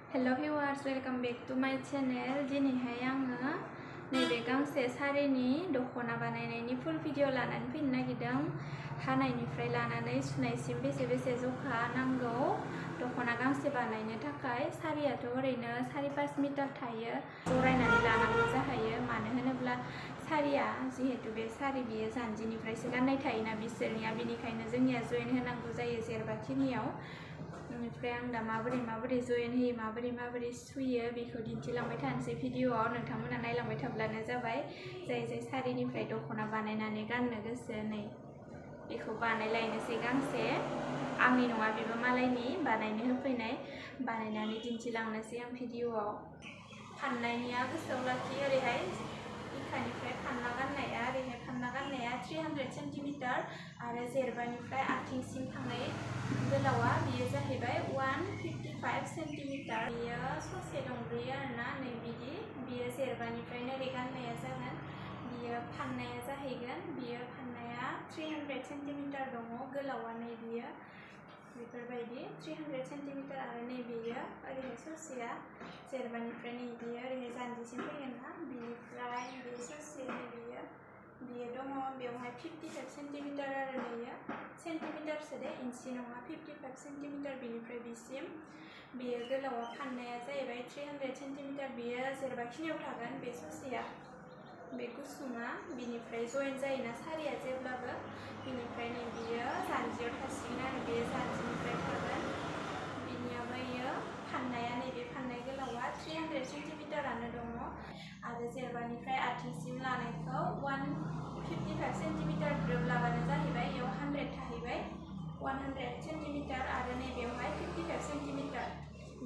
Hello भिउवार्स welcome back to माय channel. दिनैहाय आङो नैबे गांसे सारिनि दख'ना बानायनायनि फुल भिडिअ लानानै फैनो नागिरदों। हानायनिफ्राय लानानै सुनायसिम बेसे जखा नांगौ दख'ना गांसे बानायनो थाखाय। सारियाथ' ओरैनो 4-5 मिटार थायो, जरायनानै लानांगौ जाहैयो। मानो होनोब्ला सारिया जिहेतु बे सारि बियो जानजिनिफ्रायसो गाननाय थायोना बिसोरनिया, बेनिखायनो जोंनिया जयेन होनांगौ जायो जेरबाखिनियाव। बेनिफ्राय आं दा माबोरै जयेन होयो, माबोरै सुयो बेखौ दिन्थिलांबाय थानोसै भिडिअआव। नोंथांमोना नायलांबाय थाब्लानो जाबाय। जाय सारिनिफ्राय दख'ना बानायनानै गाननो गोसो, नै बेखौ बानायलायनोसै गांसे। आंनि नङा, बेबो मालायनि बानायनो होफैनाय। बानायनानै दिन्थिलांनोसै आं भिडिअआव। फाननायनिया गोसोआव लाखि, ओरैहाय बिखानिफ्राय फानना गाननाया, ओरैहाय फानना गाननाया 300 सेन्टिमिटार आरो जेरबानिफ्राय आथिंसिम थांनाय गोलावा बियो जाहैबाय 155 सेन्टिमिटार। बियो ससे दंग्रोयो आरोना, नै बिदि। बियो जेरबानिफ्रायनो ओरै गाननाया जागोन। बियो फाननाया जाहैगोन, बियो फाननाया 300 सेन्टिमिटार दङ, गोलावा नै बियो बेफोरबायदि 300 सेन्टिमिटार। आरो नै बियो ओरैहाय ससेया जेरबानिफ्राय नै बियो ओरैहाय जानजिसिम फैगोन ना, बिनिफ्राय बे ससे नै बियो दङ बेवहाय 55 सेन्टिमिटार आरो नैयो सेन्टिमिटारसो दे, इन्सि नङा, 55 सेन्टिमिटार बिनिफ्राय बिसिम। बेयो गोलावा फाननाया जाहैबाय 300 सेन्टिमिटार। बियो जेरबाखिनियाव थागोन बे ससेया, बे गुसुङा। बिनिफ्राय जयेन जायोना सारिया जेब्लाबो, बिनिफ्राय नै बियो जानजियाव थासिगोन आरो बेयो जानजिनिफ्राय थागोन। बिनियाबो इयो फाननाया, नैबे फाननाय गोलावा 300 सेन्टिमिटारानो दङ। आरो जेरबानिफ्राय आथिंसिम लानायखौ 155 सेन्टिमिटार ग्रोब लाबानो जाहैबाय। इयाव 100 थाहैबाय, 100 सेन्टिमिटार। आरो नैबेवहाय 55 सेन्टिमिटार।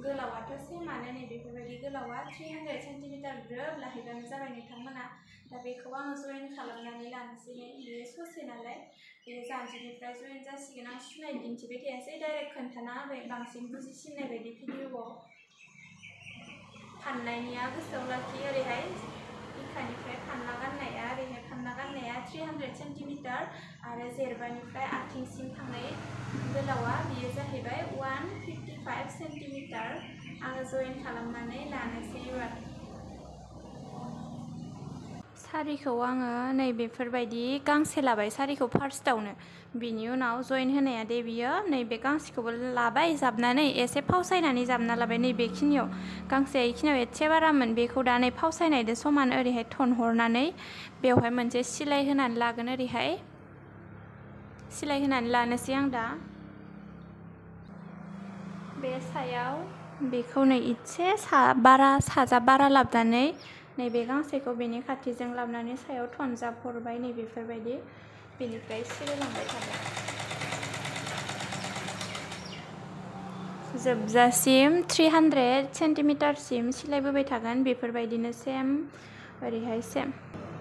गोलावाथ' सेमानो, नै बेफोरबायदि गोलावा 300 सेन्टिमिटार ग्रोब लाहैबानो जाबाय नोंथांमोना। दा बेखौ आङो जयेन खालामनानै लानोसै। बेयो ससे नालाय बेयो जानजिनिफ्राय जयेन जासिगोन। आं सुनाय दिन्थिबाय थायासै, डाइरेक्ट खोन्थाना होबाय बांसिन बुजिसिननाय बायदि भिडिअआव। फाननायनिया गोसोआव लाखि, ओरैहाय बिखानिफ्राय फानना गाननाया, ओरैहाय फानना गाननाया 300 सेन्टिमिटार आरो जेरबानिफ्राय आथिंसिम थांनाय गोलावा बियो जाहैबाय 155 सेन्टिमिटार। आङो जयेन खालामनानै लानोसै एबार। सारिखौ आङो नै बेफोरबायदि गांसे लाबाय सारिखौ फार्स्टआवनो। बिनि उनाव जयेन होनाया दे बियो नैबे गांसेखौबो लाबाय जाबनानै, एसे फावसायनानै जाबना लाबाय नैबेखिनियाव। गांसेया इखिनियाव एसे बारामोन, बेखौ दा नै फावसायनायदो समान ओरैहाय थनहरनानै बेवहाय मोनसे सिलाय होनानै लागोन। ओरैहाय सिलाय होनानै लानोसै आं दा। बे सायाव बेखौ नै इसे साजाब बारा लाबनानै नैबे गांसेखौ बेनि खाथिजों लाबनानै सायाव थनजाब हरबाय, नै बेफोरबायदि। बेनिफ्राय सिलायलांबाय थाबाय जोबजासिम 300 सेन्टिमिटारसिम सिलायबोबाय थागोन। बेफोरबायदिनो सेम, ओरैहाय सेम।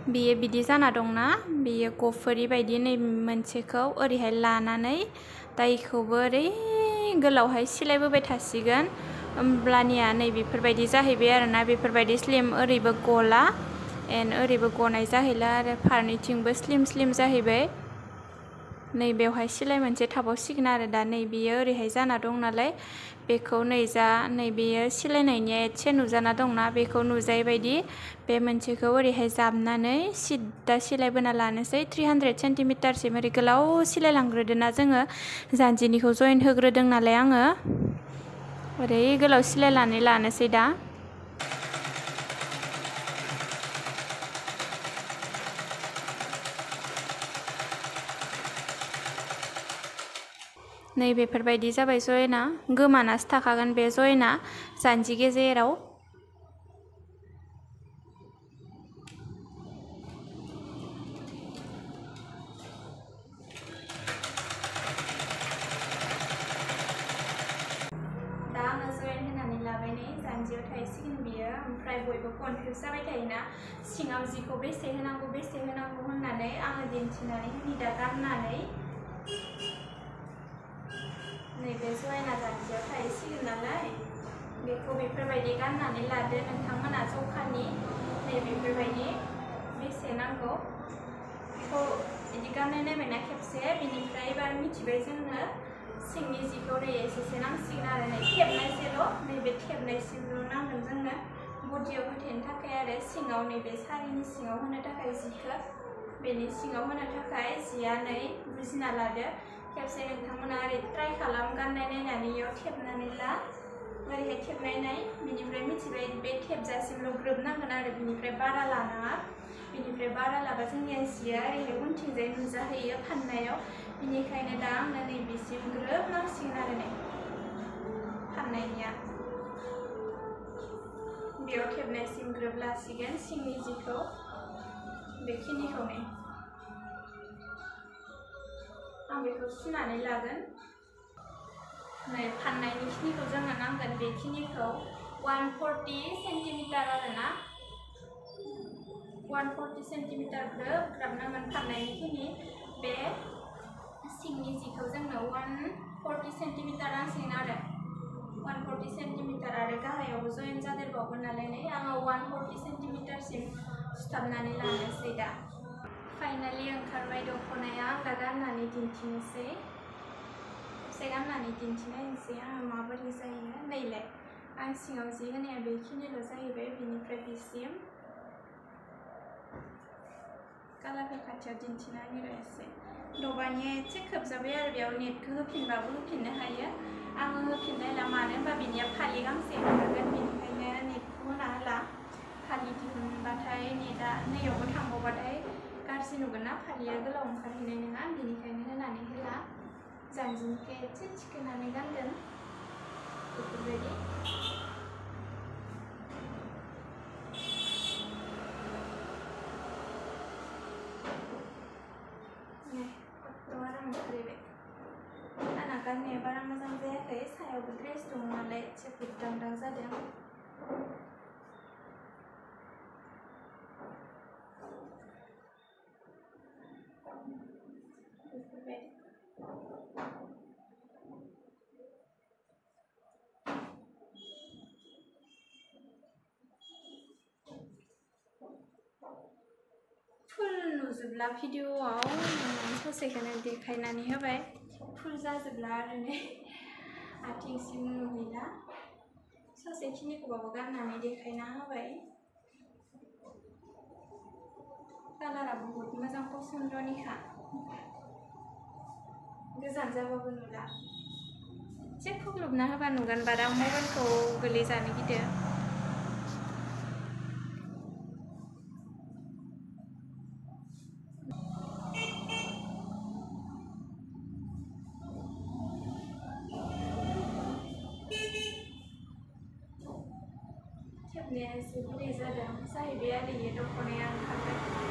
बियो बिदि जाना दंना, बियो गफुरि बायदि। नै मोनसेखौ ओरैहाय लानानै दा इखौबो ओरै गोलावहाय सिलायबोबाय थासिगोन। होमब्लानिया नै बेफोरबायदि जाहैबाय आरोना, बेफोरबायदि स्लिम। ओरैबो गला ओरैबो गनाय जाहैला आरो फारनैथिंबो स्लिम जाहैबाय। नै बेवहाय सिलाय मोनसे थाबावसिगोन आरो दा नै बेयो ओरैहाय जाना दं नालाय, बेखौ नै बेयो सिलायनायनिया एसे नुजाना दंना, बेखौ नुजायै बायदि बे मोनसेखौ ओरैहाय जाबनानै सिद्दा सिलायबोना लानोसै 300 सेन्टिमिटारसिम। ओरै गोलाव सिलायलांग्रोदोना जोङो, जानजिनिखौ जयेन होग्रोदों नालाय आङो। ओरै गोलाव सिलायनानै लानोसै दा। नै बेफोरबायदि जाबाय जयेना। गोमानासो थाखागोन बे जयेना जानजि गेजेराव। दा आङो जयेन होनानै लाबाय, नै जानजियाव थाहैसिगोन बियो। ओमफ्राय बयबो कनफिउज जाबाय थायोना, सिङाव जिखौ बेसे होनांगौ होननानै आङो दिन्थिनानै होनि दा गाननानै। नैबे जयेना जानजियाव थाहैसिगोन नालाय, बेखौ बेफोरबायदि गाननानै लादो नोंथांमोना जखानि। नै बेफोरबायदि बेसे नांगौ बेखौ बिदि गाननाय नायबायना खेबसे, बिनिफ्राय एबार मिथिबाय जोङो सिंनि जिखौ नै एसेसो नांसिगोन आरो नै थेबनायसेल' नैबे थेबनायसिमल' नांगोन जोंनो बडियाव होथेनो थाखाय आरो सिङाव नैबे सारिनि सिङाव होनो थाखाय जिखौ बेनि सिङाव होनो थाखाय जिया नै बुजिना लादो खेबसे नोंथांमोना ओरै ट्राइ खालाम गाननाय नायनानै इयाव थेबनानै ला ओरैहाय थेबनाय नाय बिनिफ्राय मिथिबाय बे थेबजासिमल' ग्रोब नांगोन आरो बिनिफ्राय बारा लानाङा बिनिफ्राय बारा लाबा जोंनिया जिया ओरैहाय उनथिंजाय नुजाहैयो फाननायाव बिनिखायनो दा आंनो नैबेसिम ग्रोब नांसिगोन आरो नै फाननायनिया बेयाव थेबनायसिम ग्रोब लासिगोन सिंनि जिखौ बेखिनिखौ नै आं बेखौ सुनानै लागोन नै फाननायनि खिनिखौ जोंनो नांगोन बेखिनिखौ 140 सेन्टिमिटार आरोना 140 सेन्टिमिटार ग्रोब ग्राब नांगोन फाननायनि खिनि बे सिंनि जिखौ जोंनो 140 सेन्टिमिटार नांसिगोन आरो 140 सेन्टिमिटार आरो गाहायावबो जयेन जादेरबावगोन नालाय नै आङो 140 सेन्टिमिटारसिम सुथाबनानै लानोसै दा फाइनालि ओंखारबाय दख'नाया आं दा गाननानै दिन्थिनोसै खेबसे गाननानै दिन्थिनायनोसै आङो माबोरै जायो नैलाय आं सिङाव जि होनाया बेखिनिल' जाहैबाय बिनिफ्राय बिसिम कालारखौ खाथियाव दिन्थिना होनो एसे दबानिया एसे खोबजाबाय आरो बेयाव नेटखौ होफिनबाबो होफिननो हायो आङो होफिननायला मानो होनबा बिनिया फालि गांसे ओंखारगोन बेनिखायनो नेटखौ होना होला फालि दिहुनबाथाय नेटआ नैयावबो थांबावबाथाय गाज्रि नुगोन ना फालिया गोलाव ओंखारहैनाय नङा बेनिखायनो होनानै होला जानजिनिखौ एसे थिखोनानै गानगोन बेफोरबायदि आंना गाननाया बारा मोजां जायाखै सायावबो ड्रेस दं नालाय एसे बुद्दांदां जादों फुल नुजोबला भिडिअआव ससेखौनो देखायनानै होबाय फुल जाजोबला आरो नै आथिंसिम नुहैला ससेखिनिखौबाबो गाननानै देखायना होबाय कालारा बहुत मोजां पसन्दनिखा गोजान जाबाबो नुला एसे खुग्लुबना होबा नुगोन बारा मबाइलखौ गोलैजानो गिदो थेबनाया एसे गुरै जादों जाहैबाय आरो दख'नाया ओंखारबाय